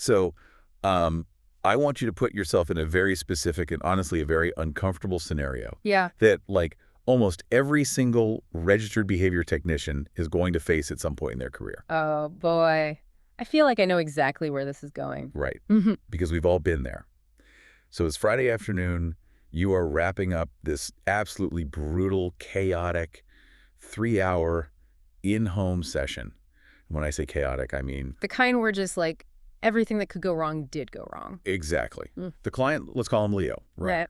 So I want you to put yourself in a very specific and honestly a very uncomfortable scenario. Yeah. That like almost every single registered behavior technician is going to face at some point in their career. Oh, boy. I feel like I know exactly where this is going. Right. Mhm. Because we've all been there. So it's Friday afternoon. You are wrapping up this absolutely brutal, chaotic 3-hour in-home session. When I say chaotic, I mean... The kind where just like everything that could go wrong did go wrong. Exactly. The client, let's call him Leo. Right.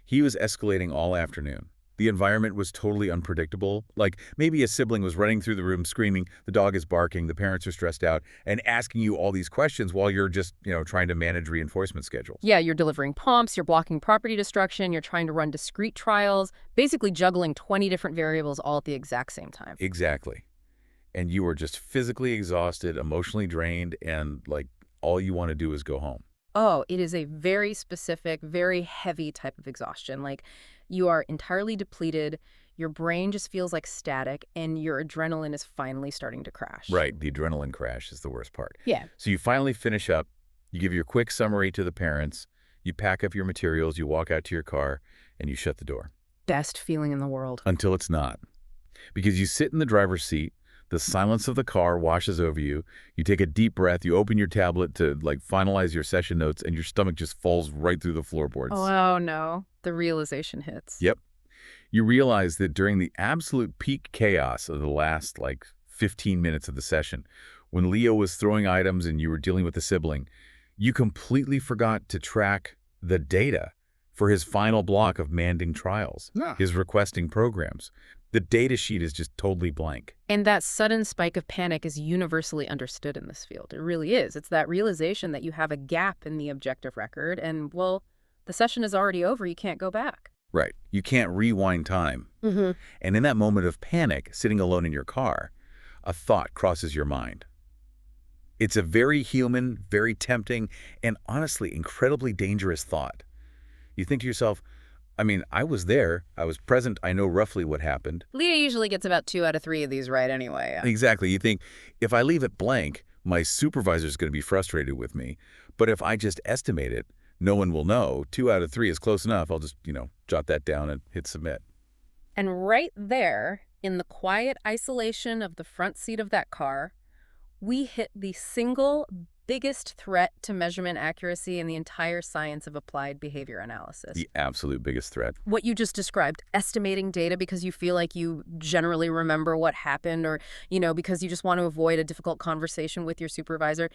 He was escalating all afternoon. The environment was totally unpredictable. Like maybe a sibling was running through the room screaming, the dog is barking, the parents are stressed out, and asking you all these questions while you're just, trying to manage reinforcement schedules. Yeah, you're delivering pumps, you're blocking property destruction, you're trying to run discrete trials, basically juggling 20 different variables all at the exact same time. Exactly. And you are just physically exhausted, emotionally drained, and like all you want to do is go home. Oh, it is a very specific, very heavy type of exhaustion. Like you are entirely depleted, your brain just feels like static, and your adrenaline is finally starting to crash. Right. The adrenaline crash is the worst part. Yeah. So you finally finish up, you give your quick summary to the parents, you pack up your materials, you walk out to your car, and you shut the door. Best feeling in the world. Until it's not. Because you sit in the driver's seat, the silence of the car washes over you, you take a deep breath, you open your tablet to finalize your session notes, and your stomach just falls right through the floorboards. Oh, no. The realization hits. Yep. You realize that during the absolute peak chaos of the last 15 minutes of the session, when Leo was throwing items and you were dealing with a sibling, you completely forgot to track the data for his final block of manding trials, his requesting programs. The data sheet is just totally blank. And that sudden spike of panic is universally understood in this field. It really is. It's that realization that you have a gap in the objective record and, well, the session is already over. You can't go back. Right. You can't rewind time. Mm-hmm. And in that moment of panic, sitting alone in your car, a thought crosses your mind. It's a very human, very tempting, and honestly incredibly dangerous thought. You think to yourself, I was there, I was present, I know roughly what happened. Leah usually gets about 2 out of 3 of these right anyway. Yeah. Exactly. You think, if I leave it blank, my supervisor's going to be frustrated with me. But if I just estimate it, no one will know. 2 out of 3 is close enough. I'll just, jot that down and hit submit. And right there, in the quiet isolation of the front seat of that car, we hit the single biggest threat to measurement accuracy in the entire science of applied behavior analysis. The absolute biggest threat. What you just described, estimating data because you feel like you generally remember what happened or, because you just want to avoid a difficult conversation with your supervisor,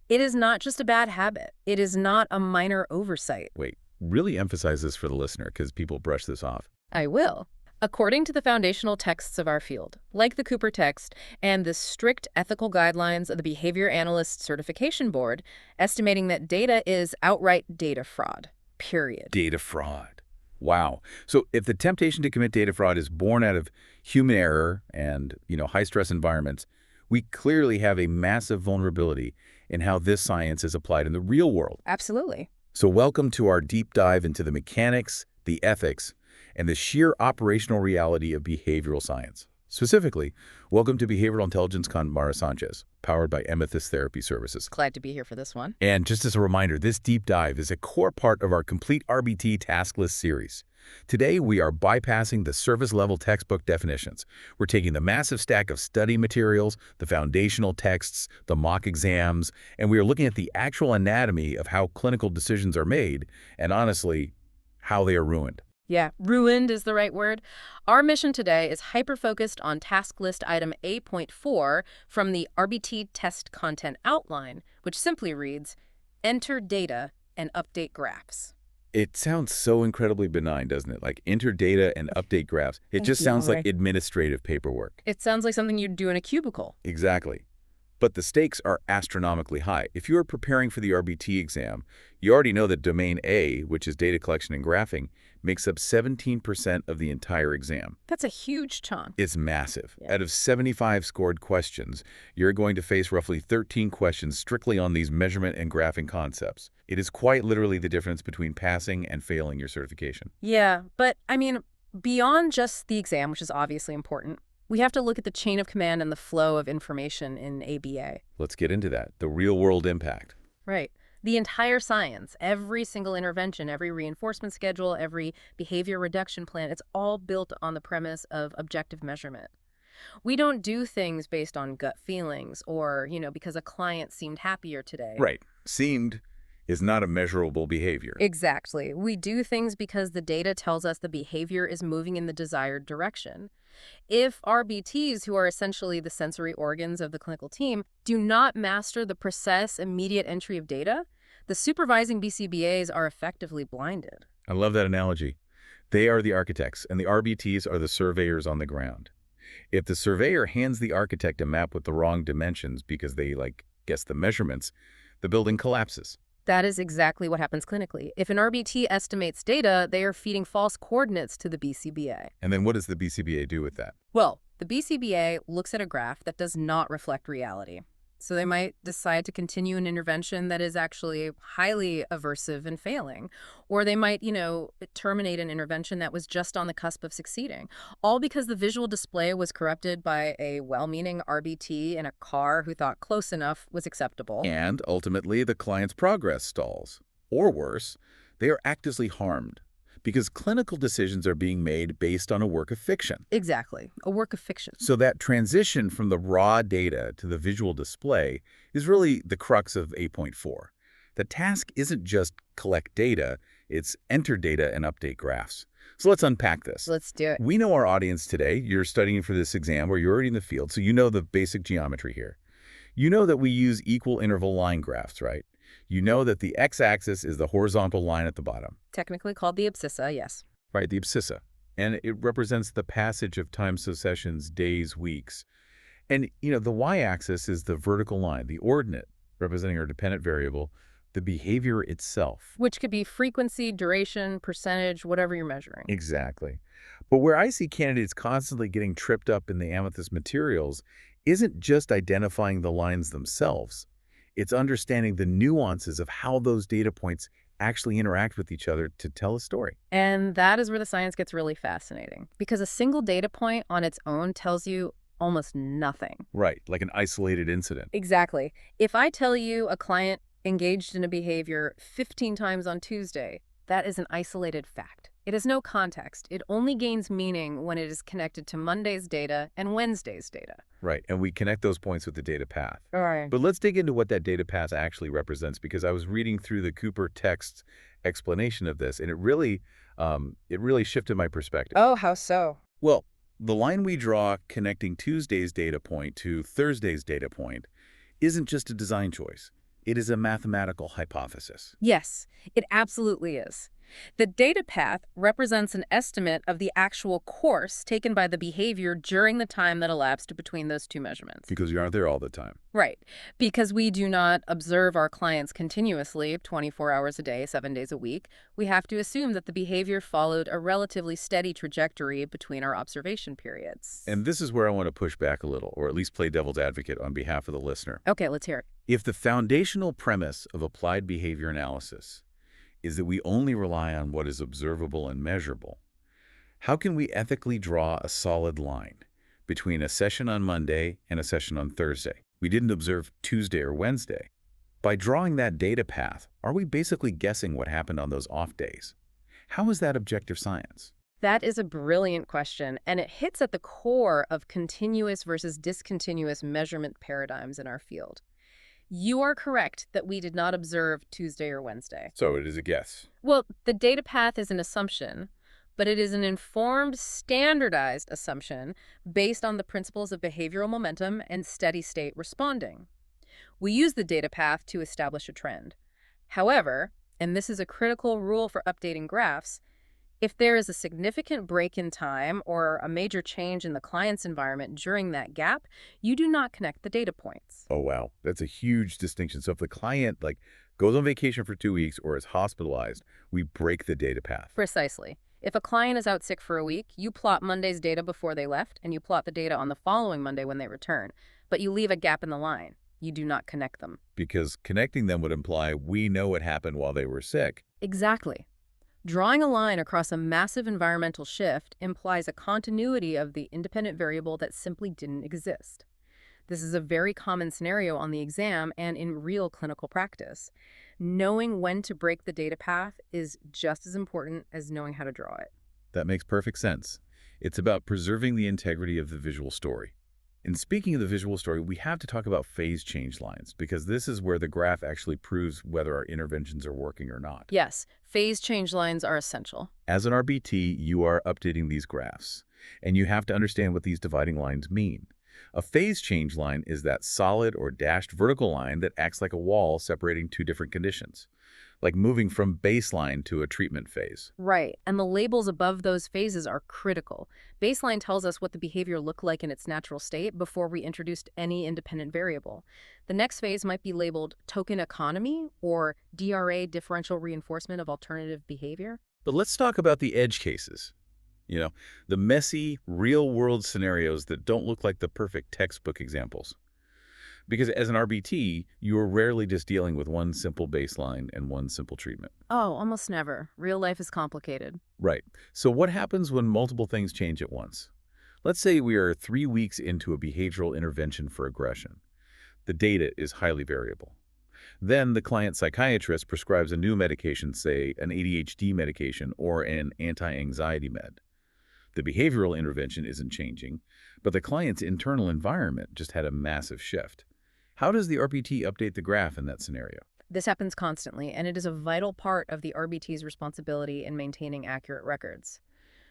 it is not just a bad habit. It is not a minor oversight. Wait, really emphasize this for the listener because people brush this off. I will. According to the foundational texts of our field, like the Cooper text and the strict ethical guidelines of the Behavior Analyst Certification Board, estimating that data is outright data fraud, period. Data fraud. Wow. So if the temptation to commit data fraud is born out of human error and, high-stress environments, we clearly have a massive vulnerability in how this science is applied in the real world. Absolutely. So welcome to our deep dive into the mechanics, the ethics, and the sheer operational reality of behavioral science. Specifically, welcome to Behavioral Intelligence Con Mara Sanchez, powered by Amethyst Therapy Services. Glad to be here for this one. And just as a reminder, this deep dive is a core part of our complete RBT task list series. Today, we are bypassing the surface-level textbook definitions. We're taking the massive stack of study materials, the foundational texts, the mock exams, and we are looking at the actual anatomy of how clinical decisions are made, and honestly, how they are ruined. Yeah, ruined is the right word. Our mission today is hyper-focused on task list item A.4 from the RBT test content outline, which simply reads, enter data and update graphs. It sounds so incredibly benign, doesn't it? Like enter data and update graphs. It just sounds like administrative paperwork. It sounds like something you'd do in a cubicle. Exactly. But the stakes are astronomically high. If you are preparing for the RBT exam, you already know that domain A, which is data collection and graphing, makes up 17% of the entire exam. That's a huge chunk. It's massive. Yeah. Out of 75 scored questions, you're going to face roughly 13 questions strictly on these measurement and graphing concepts. It is quite literally the difference between passing and failing your certification. Yeah, but beyond just the exam, which is obviously important, we have to look at the chain of command and the flow of information in ABA. Let's get into that. The real-world impact. Right. The entire science, every single intervention, every reinforcement schedule, every behavior reduction plan, it's all built on the premise of objective measurement. We don't do things based on gut feelings or, because a client seemed happier today. Right. Seemed is not a measurable behavior. Exactly. We do things because the data tells us the behavior is moving in the desired direction. If RBTs, who are essentially the sensory organs of the clinical team, do not master the precise, immediate entry of data, the supervising BCBAs are effectively blinded. I love that analogy. They are the architects, and the RBTs are the surveyors on the ground. If the surveyor hands the architect a map with the wrong dimensions because they, guess the measurements, the building collapses. That is exactly what happens clinically. If an RBT estimates data, they are feeding false coordinates to the BCBA. And then what does the BCBA do with that? Well, the BCBA looks at a graph that does not reflect reality. So they might decide to continue an intervention that is actually highly aversive and failing. Or they might, terminate an intervention that was just on the cusp of succeeding. All because the visual display was corrupted by a well-meaning RBT in a car who thought close enough was acceptable. And ultimately, the client's progress stalls. Or worse, they are actively harmed because clinical decisions are being made based on a work of fiction. Exactly. A work of fiction. So that transition from the raw data to the visual display is really the crux of 8.4. The task isn't just collect data, it's enter data and update graphs. So let's unpack this. Let's do it. We know our audience today. You're studying for this exam or you're already in the field, so you know the basic geometry here. You know that we use equal interval line graphs, right? You know that the x-axis is the horizontal line at the bottom. Technically called the abscissa, yes. Right, the abscissa. And it represents the passage of time successions, days, weeks. And, the y-axis is the vertical line, the ordinate, representing our dependent variable, the behavior itself. Which could be frequency, duration, percentage, whatever you're measuring. Exactly. But where I see candidates constantly getting tripped up in the amethyst materials isn't just identifying the lines themselves. It's understanding the nuances of how those data points actually interact with each other to tell a story. And that is where the science gets really fascinating, because a single data point on its own tells you almost nothing. Right, like an isolated incident. Exactly. If I tell you a client engaged in a behavior 15 times on Tuesday, that is an isolated fact. It has no context. It only gains meaning when it is connected to Monday's data and Wednesday's data. Right, and we connect those points with the data path. All right. But let's dig into what that data path actually represents, because I was reading through the Cooper text explanation of this, and it really shifted my perspective. Oh, how so? Well, the line we draw connecting Tuesday's data point to Thursday's data point isn't just a design choice. It is a mathematical hypothesis. Yes, it absolutely is. The data path represents an estimate of the actual course taken by the behavior during the time that elapsed between those two measurements. Because you aren't there all the time. Right. Because we do not observe our clients continuously, 24 hours a day, 7 days a week, we have to assume that the behavior followed a relatively steady trajectory between our observation periods. And this is where I want to push back a little, or at least play devil's advocate on behalf of the listener. Okay, let's hear it. If the foundational premise of applied behavior analysis is that we only rely on what is observable and measurable, how can we ethically draw a solid line between a session on Monday and a session on Thursday? We didn't observe Tuesday or Wednesday. By drawing that data path, are we basically guessing what happened on those off days? How is that objective science? That is a brilliant question, and it hits at the core of continuous versus discontinuous measurement paradigms in our field. You are correct that we did not observe Tuesday or Wednesday. So it is a guess. Well, the data path is an assumption, but it is an informed, standardized assumption based on the principles of behavioral momentum and steady-state responding. We use the data path to establish a trend. However, and this is a critical rule for updating graphs, if there is a significant break in time or a major change in the client's environment during that gap, you do not connect the data points. Oh, wow. That's a huge distinction. So if the client goes on vacation for 2 weeks or is hospitalized, we break the data path. Precisely. If a client is out sick for a week, you plot Monday's data before they left, and you plot the data on the following Monday when they return. But you leave a gap in the line. You do not connect them. Because connecting them would imply we know what happened while they were sick. Exactly. Drawing a line across a massive environmental shift implies a continuity of the independent variable that simply didn't exist. This is a very common scenario on the exam and in real clinical practice. Knowing when to break the data path is just as important as knowing how to draw it. That makes perfect sense. It's about preserving the integrity of the visual story. And speaking of the visual story, we have to talk about phase change lines, because this is where the graph actually proves whether our interventions are working or not. Yes, phase change lines are essential. As an RBT, you are updating these graphs, and you have to understand what these dividing lines mean. A phase change line is that solid or dashed vertical line that acts like a wall separating two different conditions, like moving from baseline to a treatment phase. Right, and the labels above those phases are critical. Baseline tells us what the behavior looked like in its natural state before we introduced any independent variable. The next phase might be labeled token economy or DRA, differential reinforcement of alternative behavior. But let's talk about the edge cases. The messy, real-world scenarios that don't look like the perfect textbook examples. Because as an RBT, you are rarely just dealing with one simple baseline and one simple treatment. Oh, almost never. Real life is complicated. Right. So what happens when multiple things change at once? Let's say we are 3 weeks into a behavioral intervention for aggression. The data is highly variable. Then the client psychiatrist prescribes a new medication, say an ADHD medication or an anti-anxiety med. The behavioral intervention isn't changing, but the client's internal environment just had a massive shift. How does the RBT update the graph in that scenario? This happens constantly, and it is a vital part of the RBT's responsibility in maintaining accurate records.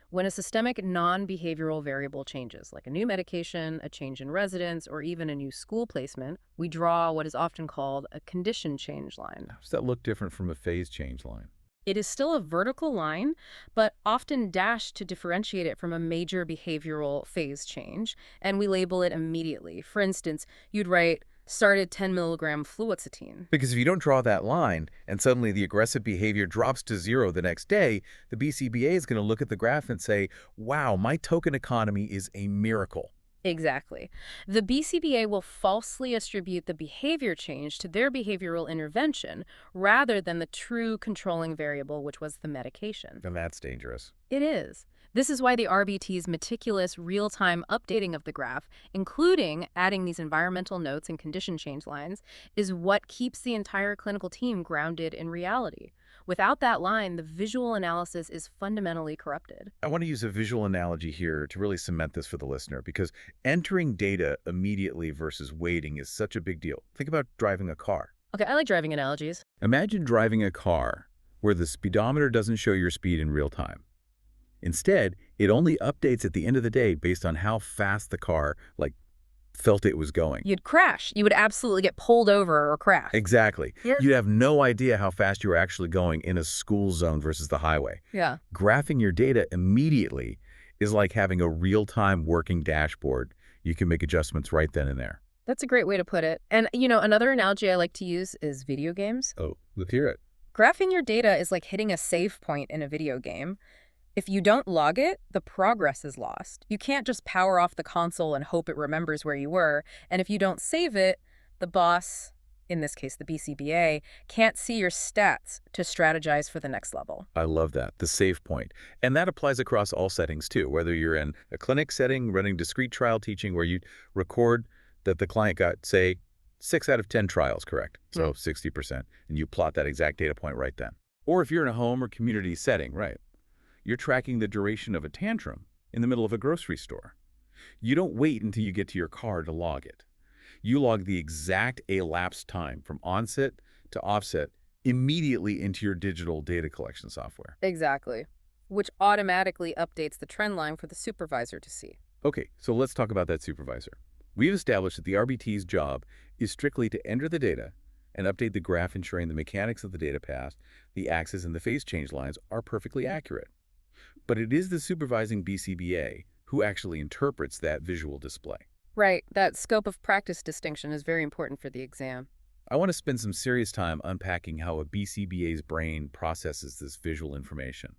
When a systemic non-behavioral variable changes, like a new medication, a change in residence, or even a new school placement, we draw what is often called a condition change line. How does that look different from a phase change line? It is still a vertical line, but often dashed to differentiate it from a major behavioral phase change, and we label it immediately. For instance, you'd write, started 10 milligram fluoxetine. Because if you don't draw that line, and suddenly the aggressive behavior drops to 0 the next day, the BCBA is going to look at the graph and say, wow, my token economy is a miracle. Exactly. The BCBA will falsely attribute the behavior change to their behavioral intervention rather than the true controlling variable, which was the medication. And that's dangerous. It is. This is why the RBT's meticulous real-time updating of the graph, including adding these environmental notes and condition change lines, is what keeps the entire clinical team grounded in reality. Without that line, the visual analysis is fundamentally corrupted. I want to use a visual analogy here to really cement this for the listener, because entering data immediately versus waiting is such a big deal. Think about driving a car. Okay, I like driving analogies. Imagine driving a car where the speedometer doesn't show your speed in real time. Instead, it only updates at the end of the day based on how fast the car, felt it was going. You'd crash. You would absolutely get pulled over or crash. Exactly. Yeah. You'd have no idea how fast you were actually going in a school zone versus the highway. Yeah. Graphing your data immediately is like having a real-time working dashboard. You can make adjustments right then and there. That's a great way to put it. And, another analogy I like to use is video games. Oh, let's hear it. Graphing your data is like hitting a save point in a video game. If you don't log it, the progress is lost. You can't just power off the console and hope it remembers where you were. And if you don't save it, the boss, in this case the BCBA, can't see your stats to strategize for the next level. I love that, the save point. And that applies across all settings too, whether you're in a clinic setting, running discrete trial teaching where you record that the client got, say, 6 out of 10 trials correct, so 60%, and you plot that exact data point right then. Or if you're in a home or community setting, right? You're tracking the duration of a tantrum in the middle of a grocery store. You don't wait until you get to your car to log it. You log the exact elapsed time from onset to offset immediately into your digital data collection software. Exactly. Which automatically updates the trend line for the supervisor to see. Okay, so let's talk about that supervisor. We've established that the RBT's job is strictly to enter the data and update the graph, ensuring the mechanics of the data path, the axis, and the phase change lines are perfectly accurate. But it is the supervising BCBA who actually interprets that visual display. Right. That scope of practice distinction is very important for the exam. I want to spend some serious time unpacking how a BCBA's brain processes this visual information.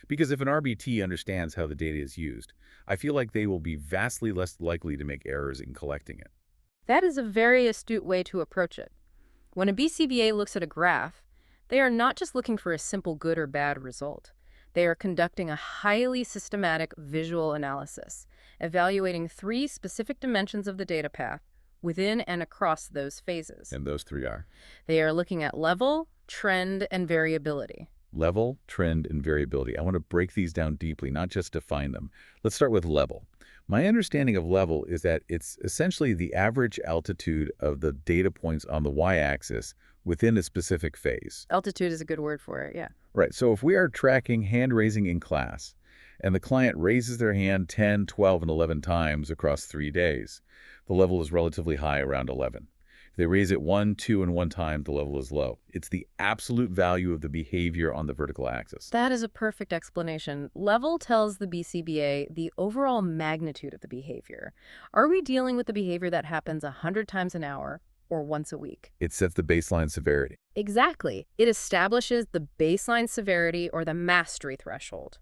Because if an RBT understands how the data is used, I feel like they will be vastly less likely to make errors in collecting it. That is a very astute way to approach it. When a BCBA looks at a graph, they are not just looking for a simple good or bad result. They are conducting a highly systematic visual analysis, evaluating 3 specific dimensions of the data path, within and across those phases. And those three are They are looking at level, trend, and variability. level, trend, and variability. I want to break these down deeply, not just define them. Let's start with level. My understanding of level is that it's essentially the average altitude of the data points on the y-axis within a specific phase. Altitude is a good word for it, yeah. Right, so if we are tracking hand raising in class, and the client raises their hand 10, 12, and 11 times across 3 days, the level is relatively high, around 11. If they raise it 1, 2, and 1 time, the level is low. It's the absolute value of the behavior on the vertical axis. That is a perfect explanation. Level tells the BCBA the overall magnitude of the behavior. Are we dealing with the behavior that happens 100 times an hour or once a week? It sets the baseline severity. Exactly. It establishes the baseline severity or the mastery threshold.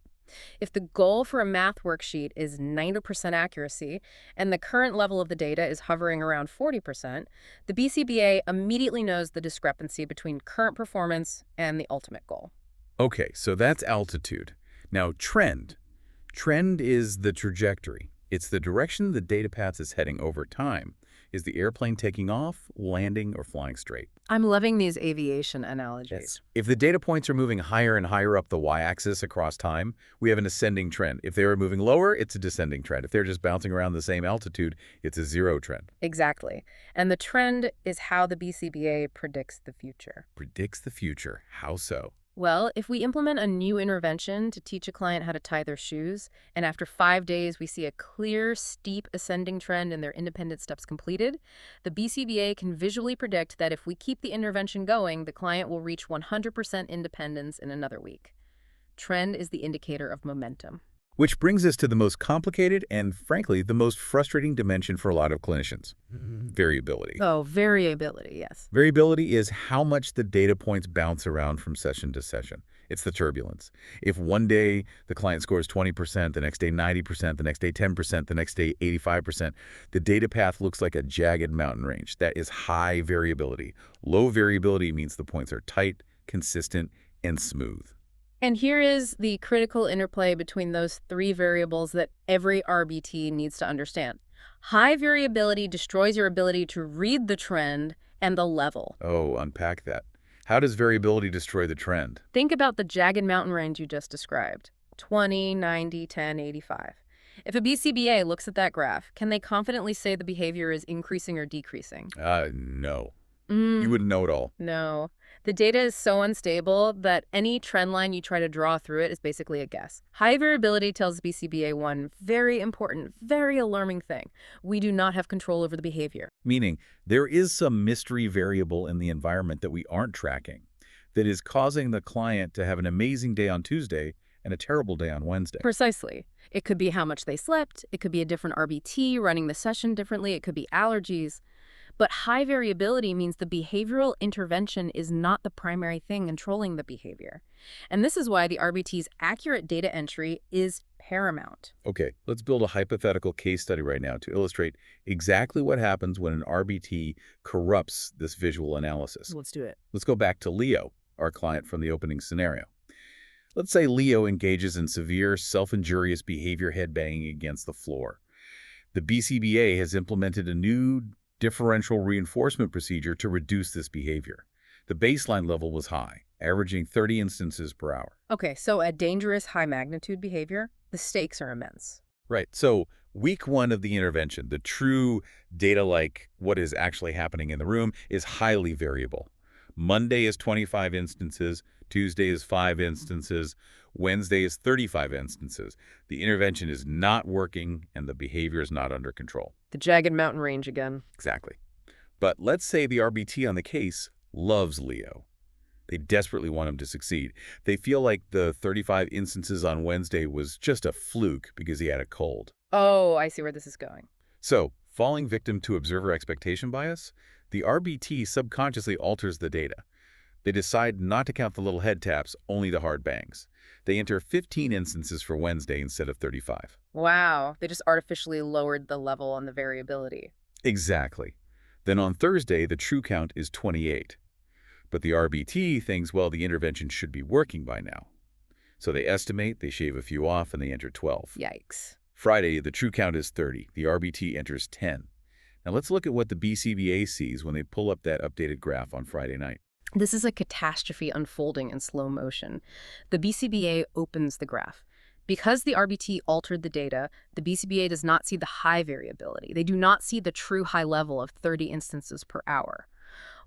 If the goal for a math worksheet is 90% accuracy and the current level of the data is hovering around 40%, the BCBA immediately knows the discrepancy between current performance and the ultimate goal. Okay, so that's altitude. Now, trend. Trend is the trajectory. It's the direction the data path is heading over time. Is the airplane taking off, landing, or flying straight? I'm loving these aviation analogies. If the data points are moving higher and higher up the y-axis across time, we have an ascending trend. If they are moving lower, it's a descending trend. If they're just bouncing around the same altitude, it's a zero trend. Exactly. And the trend is how the BCBA predicts the future. Predicts the future. How so? Well, if we implement a new intervention to teach a client how to tie their shoes, and after 5 days we see a clear, steep ascending trend in their independent steps completed, the BCBA can visually predict that if we keep the intervention going, the client will reach 100% independence in another week. Trend is the indicator of momentum. Which brings us to the most complicated and, frankly, the most frustrating dimension for a lot of clinicians, variability. Oh, variability, yes. Variability is how much the data points bounce around from session to session. It's the turbulence. If one day the client scores 20%, the next day 90%, the next day 10%, the next day 85%, the data path looks like a jagged mountain range. That is high variability. Low variability means the points are tight, consistent, and smooth. And here is the critical interplay between those three variables that every RBT needs to understand. High variability destroys your ability to read the trend and the level. Oh, unpack that. How does variability destroy the trend? Think about the jagged mountain range you just described. 20, 90, 10, 85. If a BCBA looks at that graph, can they confidently say the behavior is increasing or decreasing? No. You wouldn't know it all. No. The data is so unstable that any trend line you try to draw through it is basically a guess. High variability tells BCBA one very important, very alarming thing. We do not have control over the behavior. Meaning, there is some mystery variable in the environment that we aren't tracking that is causing the client to have an amazing day on Tuesday and a terrible day on Wednesday. Precisely. It could be how much they slept. It could be a different RBT running the session differently. It could be allergies. But high variability means the behavioral intervention is not the primary thing controlling the behavior. And this is why the RBT's accurate data entry is paramount. Okay, let's build a hypothetical case study right now to illustrate exactly what happens when an RBT corrupts this visual analysis. Let's do it. Let's go back to Leo, our client from the opening scenario. Let's say Leo engages in severe self-injurious behavior, headbanging against the floor. The BCBA has implemented a new differential reinforcement procedure to reduce this behavior. The baseline level was high, averaging 30 instances per hour. Okay, so at dangerous high magnitude behavior, the stakes are immense. Right. So week one of the intervention, the true data like what is actually happening in the room is highly variable. Monday is 25 instances, Tuesday is 5 instances, Wednesday is 35 instances. The intervention is not working and the behavior is not under control. The jagged mountain range again. Exactly. But let's say the RBT on the case loves Leo. They desperately want him to succeed. They feel like the 35 instances on Wednesday was just a fluke because he had a cold. Oh, I see where this is going. So, falling victim to observer expectation bias, the RBT subconsciously alters the data. They decide not to count the little head taps, only the hard bangs. They enter 15 instances for Wednesday instead of 35. Wow, they just artificially lowered the level on the variability. Exactly. Then on Thursday, the true count is 28. But the RBT thinks, well, the intervention should be working by now. So they estimate, they shave a few off, and they enter 12. Yikes. Friday, the true count is 30. The RBT enters 10. Now let's look at what the BCBA sees when they pull up that updated graph on Friday night. This is a catastrophe unfolding in slow motion. The BCBA opens the graph. Because the RBT altered the data, the BCBA does not see the high variability. They do not see the true high level of 30 instances per hour.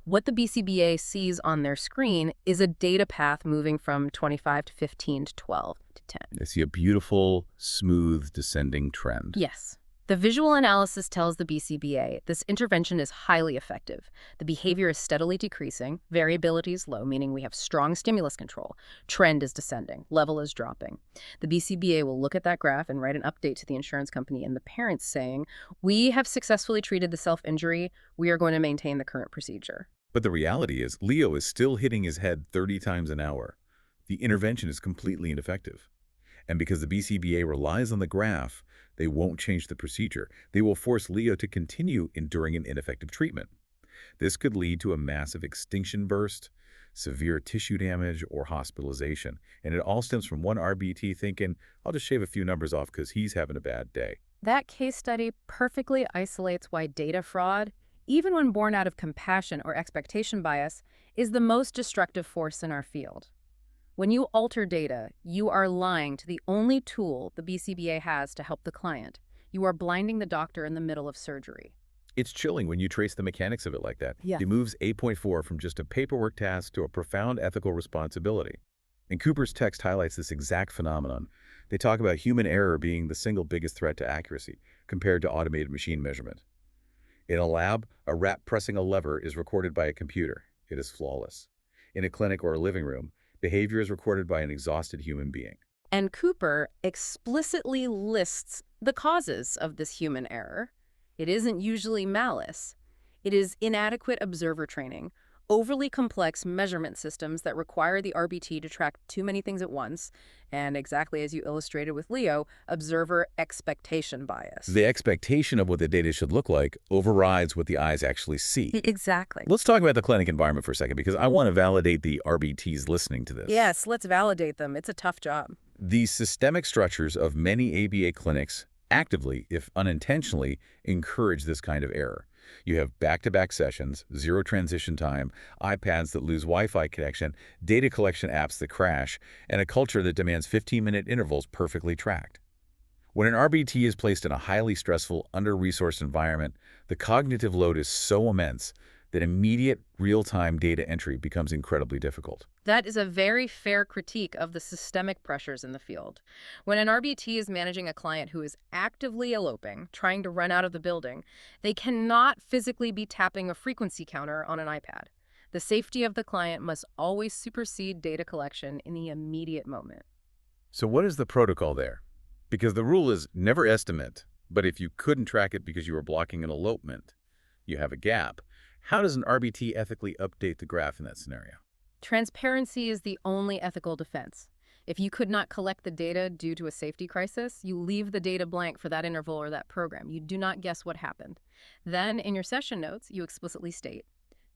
What the BCBA sees on their screen is a data path moving from 25 to 15 to 12 to 10. They see a beautiful, smooth, descending trend. Yes. The visual analysis tells the BCBA this intervention is highly effective. The behavior is steadily decreasing, variability is low, meaning we have strong stimulus control, trend is descending, level is dropping. The BCBA will look at that graph and write an update to the insurance company and the parents saying, we have successfully treated the self-injury, we are going to maintain the current procedure. But the reality is, Leo is still hitting his head 30 times an hour. The intervention is completely ineffective. And because the BCBA relies on the graph, they won't change the procedure. They will force Leo to continue enduring an ineffective treatment. This could lead to a massive extinction burst, severe tissue damage, or hospitalization. And it all stems from one RBT thinking, I'll just shave a few numbers off because he's having a bad day. That case study perfectly isolates why data fraud, even when born out of compassion or expectation bias, is the most destructive force in our field. When you alter data, you are lying to the only tool the BCBA has to help the client. You are blinding the doctor in the middle of surgery. It's chilling when you trace the mechanics of it like that. Yeah. It moves 8.4 from just a paperwork task to a profound ethical responsibility. And Cooper's text highlights this exact phenomenon. They talk about human error being the single biggest threat to accuracy compared to automated machine measurement. In a lab, a rat pressing a lever is recorded by a computer. It is flawless. In a clinic or a living room, behavior is recorded by an exhausted human being. And Cooper explicitly lists the causes of this human error. It isn't usually malice. It is inadequate observer training, overly complex measurement systems that require the RBT to track too many things at once, and exactly as you illustrated with Leo, observer expectation bias. The expectation of what the data should look like overrides what the eyes actually see. Exactly. Let's talk about the clinic environment for a second, because I want to validate the RBTs listening to this. Yes, let's validate them. It's a tough job. The systemic structures of many ABA clinics actively, if unintentionally, encourage this kind of error. You have back-to-back sessions, zero transition time, iPads that lose Wi-Fi connection, data collection apps that crash, and a culture that demands 15-minute intervals perfectly tracked. When an RBT is placed in a highly stressful, under-resourced environment, the cognitive load is so immense that immediate, real-time data entry becomes incredibly difficult. That is a very fair critique of the systemic pressures in the field. When an RBT is managing a client who is actively eloping, trying to run out of the building, they cannot physically be tapping a frequency counter on an iPad. The safety of the client must always supersede data collection in the immediate moment. So what is the protocol there? Because the rule is never estimate, but if you couldn't track it because you were blocking an elopement, you have a gap. How does an RBT ethically update the graph in that scenario? Transparency is the only ethical defense. If you could not collect the data due to a safety crisis, you leave the data blank for that interval or that program. You do not guess what happened. Then, in your session notes, you explicitly state,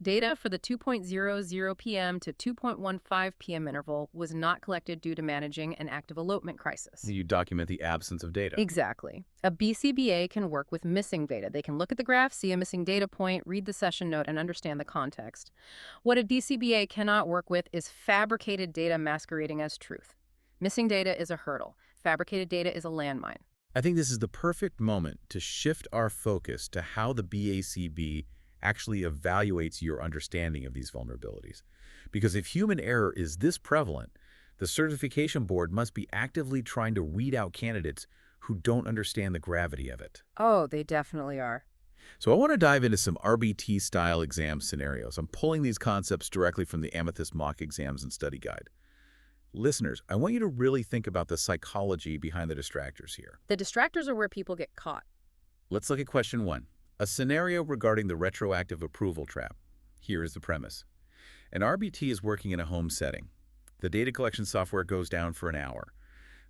data for the 2:00 p.m. to 2:15 p.m. interval was not collected due to managing an active elopement crisis. You document the absence of data. Exactly. A BCBA can work with missing data. They can look at the graph, see a missing data point, read the session note, and understand the context. What a BCBA cannot work with is fabricated data masquerading as truth. Missing data is a hurdle. Fabricated data is a landmine. I think this is the perfect moment to shift our focus to how the BACB actually evaluates your understanding of these vulnerabilities. Because if human error is this prevalent, the certification board must be actively trying to weed out candidates who don't understand the gravity of it. Oh, they definitely are. So I want to dive into some RBT-style exam scenarios. I'm pulling these concepts directly from the Amethyst Mock Exams and Study Guide. Listeners, I want you to really think about the psychology behind the distractors here. The distractors are where people get caught. Let's look at question 1. A scenario regarding the retroactive approval trap. Here is the premise. An RBT is working in a home setting. The data collection software goes down for an hour.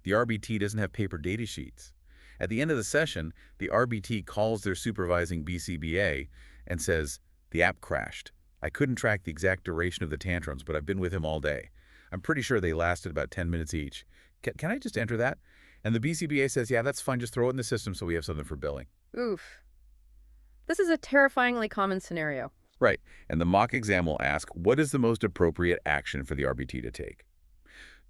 The RBT doesn't have paper data sheets. At the end of the session, the RBT calls their supervising BCBA and says, the app crashed. I couldn't track the exact duration of the tantrums, but I've been with him all day. I'm pretty sure they lasted about 10 minutes each. Can I just enter that? And the BCBA says, yeah, that's fine. Just throw it in the system so we have something for billing. Oof. This is a terrifyingly common scenario. Right, and the mock exam will ask, what is the most appropriate action for the RBT to take?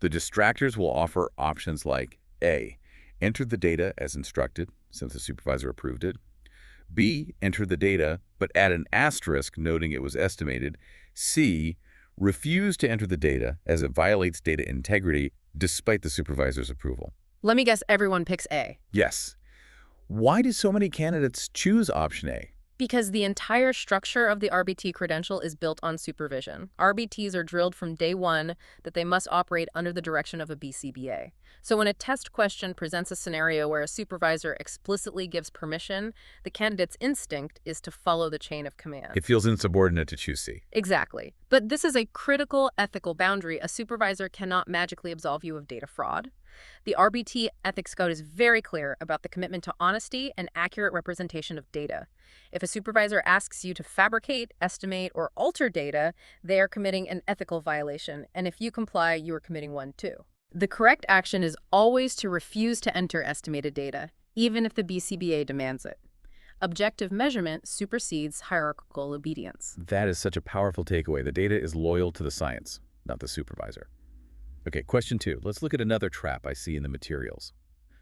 The distractors will offer options like A, enter the data as instructed, since the supervisor approved it. B, enter the data, but add an asterisk noting it was estimated. C, refuse to enter the data as it violates data integrity despite the supervisor's approval. Let me guess everyone picks A. Yes. Why do so many candidates choose option A? Because the entire structure of the RBT credential is built on supervision. RBTs are drilled from day one that they must operate under the direction of a BCBA. So when a test question presents a scenario where a supervisor explicitly gives permission, the candidate's instinct is to follow the chain of command. It feels insubordinate to choose C. Exactly. But this is a critical ethical boundary. A supervisor cannot magically absolve you of data fraud. The RBT ethics code is very clear about the commitment to honesty and accurate representation of data. If a supervisor asks you to fabricate, estimate, or alter data, they are committing an ethical violation, and if you comply, you are committing one too. The correct action is always to refuse to enter estimated data, even if the BCBA demands it. Objective measurement supersedes hierarchical obedience. That is such a powerful takeaway. The data is loyal to the science, not the supervisor. Okay, question 2. Let's look at another trap I see in the materials.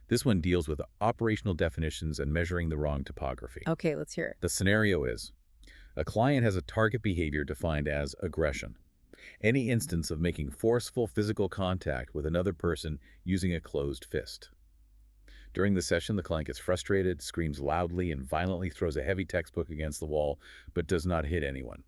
This one deals with operational definitions and measuring the wrong topography. Okay, let's hear it. The scenario is, a client has a target behavior defined as aggression. Any instance of making forceful physical contact with another person using a closed fist. During the session, the client gets frustrated, screams loudly, and violently throws a heavy textbook against the wall, but does not hit anyone.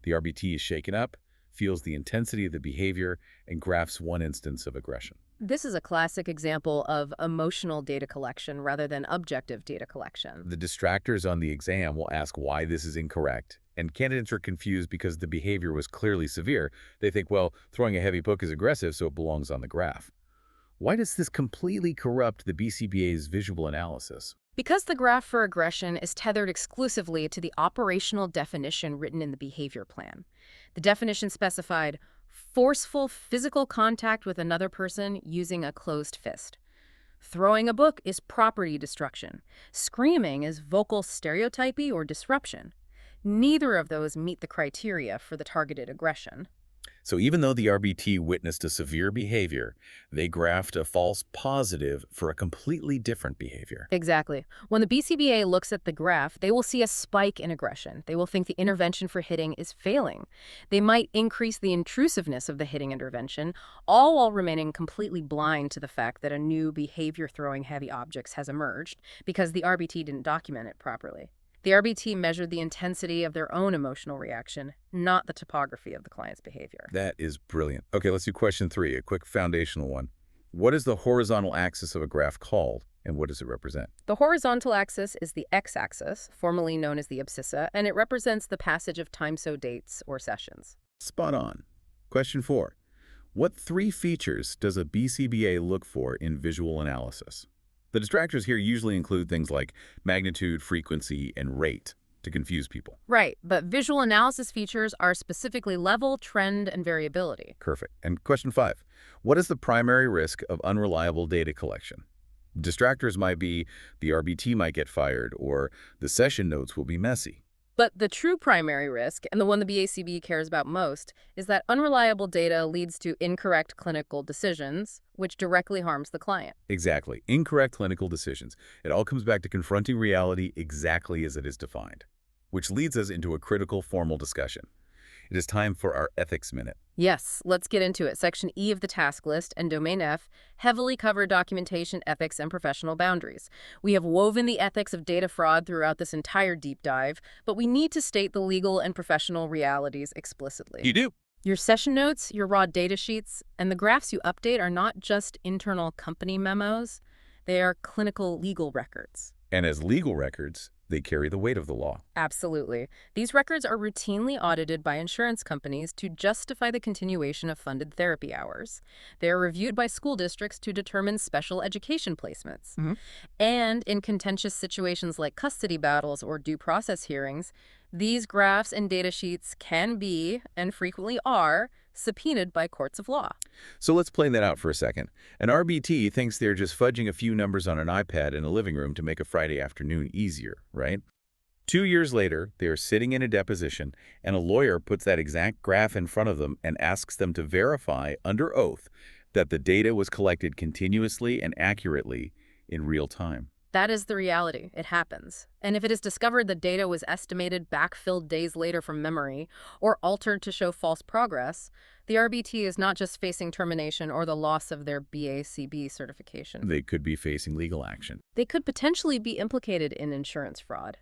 The RBT is shaken up, feels the intensity of the behavior, and graphs one instance of aggression. This is a classic example of emotional data collection rather than objective data collection. The distractors on the exam will ask why this is incorrect, and candidates are confused because the behavior was clearly severe. They think, well, throwing a heavy book is aggressive, so it belongs on the graph. Why does this completely corrupt the BCBA's visual analysis? Because the graph for aggression is tethered exclusively to the operational definition written in the behavior plan. The definition specified forceful physical contact with another person using a closed fist. Throwing a book is property destruction. Screaming is vocal stereotypy or disruption. Neither of those meet the criteria for the targeted aggression. So even though the RBT witnessed a severe behavior, they graphed a false positive for a completely different behavior. Exactly. When the BCBA looks at the graph, they will see a spike in aggression. They will think the intervention for hitting is failing. They might increase the intrusiveness of the hitting intervention, all while remaining completely blind to the fact that a new behavior throwing heavy objects has emerged because the RBT didn't document it properly. The RBT measured the intensity of their own emotional reaction, not the topography of the client's behavior. That is brilliant. Okay, let's do question 3, a quick foundational one. What is the horizontal axis of a graph called, and what does it represent? The horizontal axis is the x-axis, formerly known as the abscissa, and it represents the passage of time, so dates or sessions. Spot on. Question 4. What 3 features does a BCBA look for in visual analysis? The distractors here usually include things like magnitude, frequency, and rate to confuse people. Right, but visual analysis features are specifically level, trend, and variability. Perfect. And question 5. What is the primary risk of unreliable data collection? Distractors might be the RBT might get fired, or the session notes will be messy. But the true primary risk, and the one the BACB cares about most, is that unreliable data leads to incorrect clinical decisions, which directly harms the client. Exactly. Incorrect clinical decisions. It all comes back to confronting reality exactly as it is defined, which leads us into a critical formal discussion. It is time for our ethics minute. Yes, let's get into it. Section E of the task list and Domain F heavily cover documentation, ethics, and professional boundaries. We have woven the ethics of data fraud throughout this entire deep dive, but we need to state the legal and professional realities explicitly. You do. Your session notes, your raw data sheets, and the graphs you update are not just internal company memos. They are clinical legal records. And as legal records, they carry the weight of the law. Absolutely. These records are routinely audited by insurance companies to justify the continuation of funded therapy hours. They are reviewed by school districts to determine special education placements. And in contentious situations like custody battles or due process hearings, these graphs and data sheets can be, and frequently are, subpoenaed by courts of law. So let's play that out for a second. An RBT thinks they're just fudging a few numbers on an iPad in a living room to make a Friday afternoon easier, right? 2 years later, they are sitting in a deposition, and a lawyer puts that exact graph in front of them and asks them to verify under oath that the data was collected continuously and accurately in real time. That is the reality. It happens. And if it is discovered the data was estimated backfilled days later from memory or altered to show false progress, the RBT is not just facing termination or the loss of their BACB certification. They could be facing legal action. They could potentially be implicated in insurance fraud.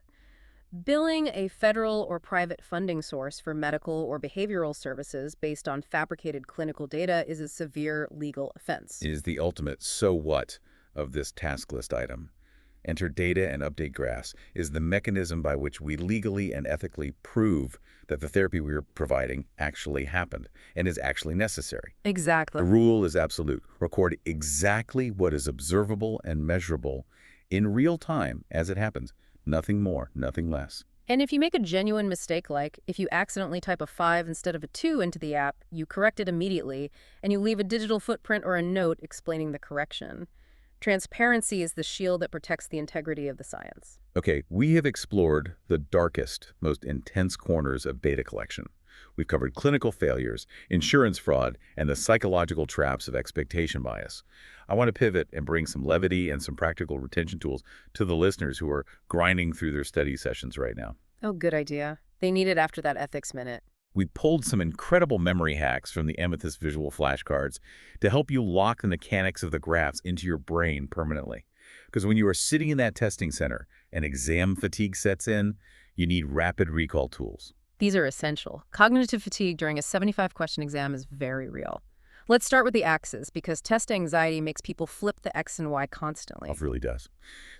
Billing a federal or private funding source for medical or behavioral services based on fabricated clinical data is a severe legal offense. It is the ultimate so what of this task list item. Enter data and update graphs is the mechanism by which we legally and ethically prove that the therapy we are providing actually happened and is actually necessary. Exactly. The rule is absolute. Record exactly what is observable and measurable in real time as it happens. Nothing more, nothing less. And if you make a genuine mistake, like if you accidentally type a 5 instead of a 2 into the app, you correct it immediately, and you leave a digital footprint or a note explaining the correction. Transparency is the shield that protects the integrity of the science. Okay, we have explored the darkest, most intense corners of data collection. We've covered clinical failures, insurance fraud, and the psychological traps of expectation bias. I want to pivot and bring some levity and some practical retention tools to the listeners who are grinding through their study sessions right now. Oh, good idea. They need it after that ethics minute. We pulled some incredible memory hacks from the Amethyst visual flashcards to help you lock the mechanics of the graphs into your brain permanently. Because when you are sitting in that testing center and exam fatigue sets in, you need rapid recall tools. These are essential. Cognitive fatigue during a 75-question exam is very real. Let's start with the axes, because test anxiety makes people flip the X and Y constantly. It really does.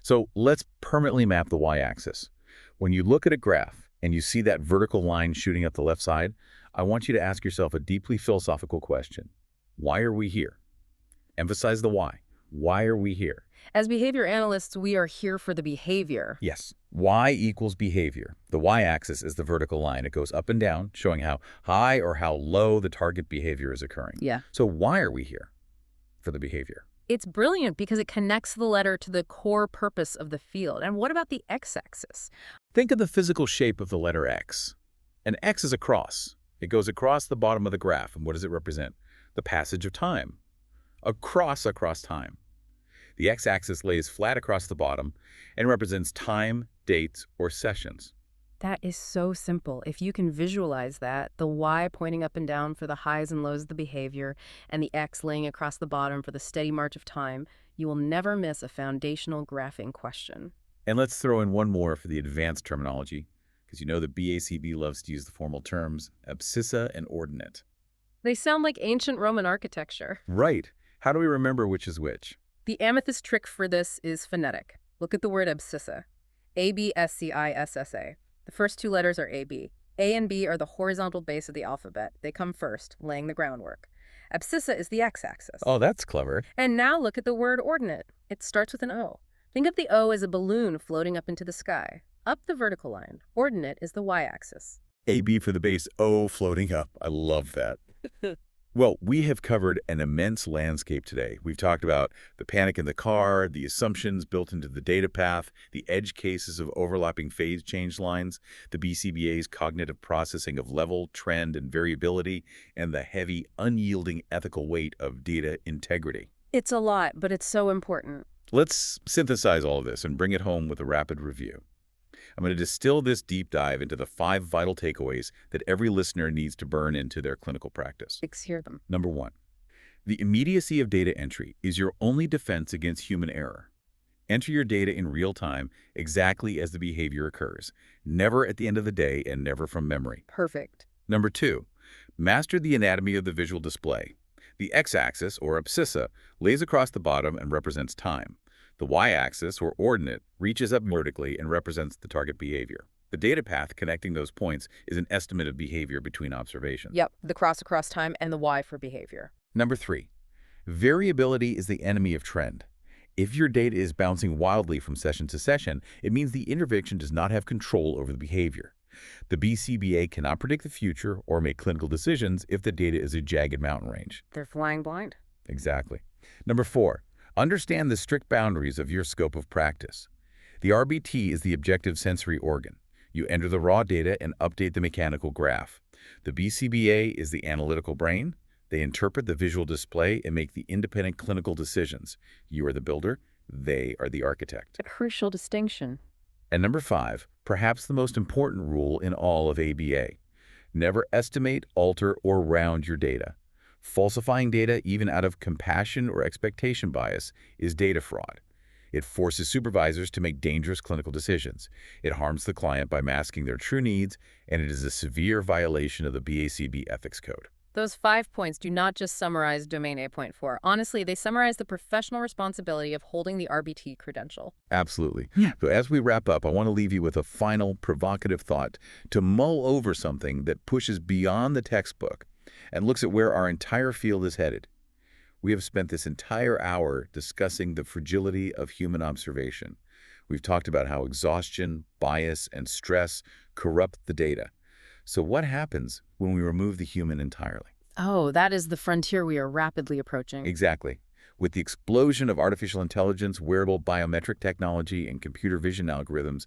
So let's permanently map the Y-axis. When you look at a graph and you see that vertical line shooting up the left side, I want you to ask yourself a deeply philosophical question. Why are we here? Emphasize the why. Why are we here? As behavior analysts, we are here for the behavior. Yes. Y equals behavior. The Y-axis is the vertical line. It goes up and down, showing how high or how low the target behavior is occurring. Yeah. So why are we here? For the behavior. It's brilliant because it connects the letter to the core purpose of the field. And what about the X-axis? Think of the physical shape of the letter X. An X is a cross. It goes across the bottom of the graph. And what does it represent? The passage of time. A cross across time. The X-axis lays flat across the bottom and represents time, dates, or sessions. That is so simple. If you can visualize that, the Y pointing up and down for the highs and lows of the behavior, and the X laying across the bottom for the steady march of time, you will never miss a foundational graphing question. And let's throw in one more for the advanced terminology, because you know the BACB loves to use the formal terms abscissa and ordinate. They sound like ancient Roman architecture. Right. How do we remember which is which? The amethyst trick for this is phonetic. Look at the word abscissa. A-B-S-C-I-S-S-A. The first two letters are A-B. A and B are the horizontal base of the alphabet. They come first, laying the groundwork. Abscissa is the X-axis. Oh, that's clever. And now look at the word ordinate. It starts with an O. Think of the O as a balloon floating up into the sky. Up the vertical line. Ordinate is the Y-axis. AB for the base, O floating up. I love that. Well, we have covered an immense landscape today. We've talked about the panic in the car, the assumptions built into the data path, the edge cases of overlapping phase change lines, the BCBA's cognitive processing of level, trend, and variability, and the heavy, unyielding ethical weight of data integrity. It's a lot, but it's so important. Let's synthesize all of this and bring it home with a rapid review. I'm going to distill this deep dive into the 5 vital takeaways that every listener needs to burn into their clinical practice. Let's hear them. Number 1, the immediacy of data entry is your only defense against human error. Enter your data in real time exactly as the behavior occurs, never at the end of the day and never from memory. Perfect. Number 2, master the anatomy of the visual display. The X-axis, or abscissa, lays across the bottom and represents time. The Y-axis, or ordinate, reaches up vertically and represents the target behavior. The data path connecting those points is an estimate of behavior between observations. Yep, the cross across time and the Y for behavior. Number 3, variability is the enemy of trend. If your data is bouncing wildly from session to session, it means the intervention does not have control over the behavior. The BCBA cannot predict the future or make clinical decisions if the data is a jagged mountain range. They're flying blind. Exactly. Number 4, understand the strict boundaries of your scope of practice. The RBT is the objective sensory organ. You enter the raw data and update the mechanical graph. The BCBA is the analytical brain. They interpret the visual display and make the independent clinical decisions. You are the builder, they are the architect. A crucial distinction. And number 5, perhaps the most important rule in all of ABA. Never estimate, alter, or round your data. Falsifying data, even out of compassion or expectation bias, is data fraud. It forces supervisors to make dangerous clinical decisions. It harms the client by masking their true needs, and it is a severe violation of the BACB ethics code. Those 5 points do not just summarize Domain 8.4. Honestly, they summarize the professional responsibility of holding the RBT credential. Absolutely. Yeah. So as we wrap up, I want to leave you with a final provocative thought to mull over something that pushes beyond the textbook and looks at where our entire field is headed. We have spent this entire hour discussing the fragility of human observation. We've talked about how exhaustion, bias, and stress corrupt the data. So what happens when we remove the human entirely? Oh, that is the frontier we are rapidly approaching. Exactly. With the explosion of artificial intelligence, wearable biometric technology, and computer vision algorithms,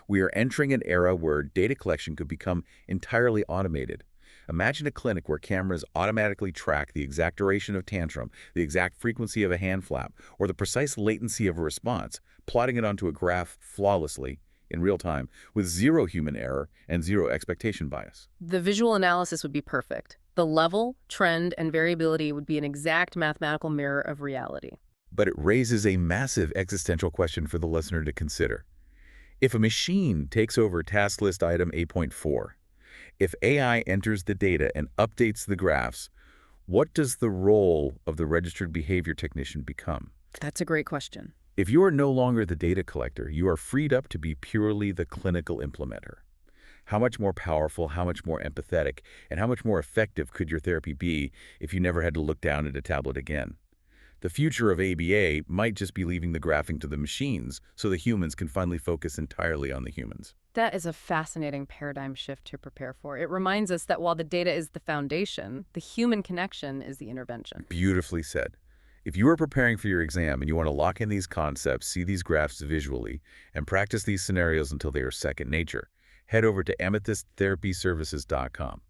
we are entering an era where data collection could become entirely automated. Imagine a clinic where cameras automatically track the exact duration of tantrum, the exact frequency of a hand flap, or the precise latency of a response, plotting it onto a graph flawlessly in real time with zero human error and zero expectation bias. The visual analysis would be perfect. The level, trend, and variability would be an exact mathematical mirror of reality. But it raises a massive existential question for the listener to consider. If a machine takes over task list item 8.4, if AI enters the data and updates the graphs, what does the role of the registered behavior technician become? That's a great question. If you are no longer the data collector, you are freed up to be purely the clinical implementer. How much more powerful, how much more empathetic, and how much more effective could your therapy be if you never had to look down at a tablet again? The future of ABA might just be leaving the graphing to the machines so the humans can finally focus entirely on the humans. That is a fascinating paradigm shift to prepare for. It reminds us that while the data is the foundation, the human connection is the intervention. Beautifully said. If you are preparing for your exam and you want to lock in these concepts, see these graphs visually, and practice these scenarios until they are second nature, head over to amethysttherapyservices.com.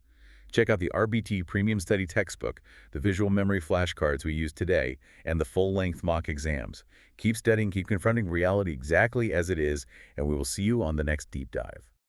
Check out the RBT Premium Study Textbook, the visual memory flashcards we use today, and the full-length mock exams. Keep studying, keep confronting reality exactly as it is, and we will see you on the next deep dive.